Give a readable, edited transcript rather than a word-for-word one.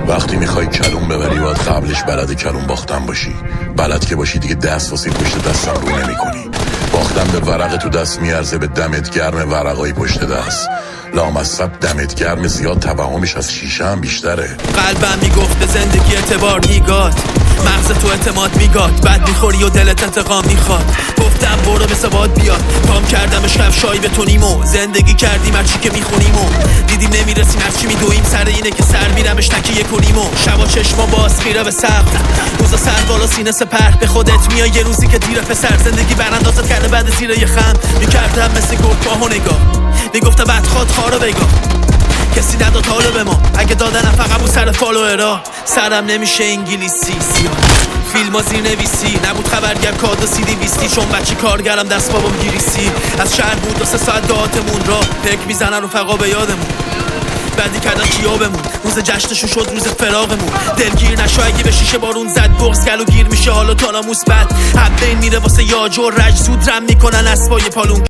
وقتی میخوای کلون ببری باید قبلش بلد کلون باختن باشی. بلد که باشی دیگه دست واسه پشت دستم رو نمی کنی. باختن به ورق تو دست میارزه به دمت گرم ورقای پشت دست. لامصب دمت گرم زیاد توهمش از شیشه هم بیشتره. قلبم میگفت به زندگی اعتبار نیگات، مغز تو اعتماد میگاد، بعد میخوری و دلت انتقام میخواد. گفتم برو به ثبات بیاد، کام کردمش کفشایی بتونیم و زندگی کردیم هرچی که میخونیم و دیدیم نمیرسیم هرچی میدویم. سر اینه که سر میرمش نکیه کنیم و شبا چشما باز خیره به سقف، روزا سر بالا سینه سپر. به خودت میای یه روزی که دیر پسر، زندگی براندازت کرده بعد زیر یه خم میکردم مثل گرگاه و نگاه میگفتم بعد خواد خارو بگاه. کسی نداد حالو به ما، اگه دادنم فقط بود سر فالوئرا. سرم نمیشه انگلیسی سیاه فیلم ها زیر نویسی، نبود خبرگر کاد و CD 20 چون بچه کارگرم دست بابام گریسی. از شهر بود و 3 ساعت دهاتمون را پک میزنن رفقا به یادمون. بعدی کردن کیابمون، روز جشنشون شد روز فراغمون. دلگیر نشو اگه به شیشه بارون زد، بغض گلو گیر میشه حالا تالاموس بد. حب بین میره واسه یاجو رج، زود رم میکنن اسبای پالون.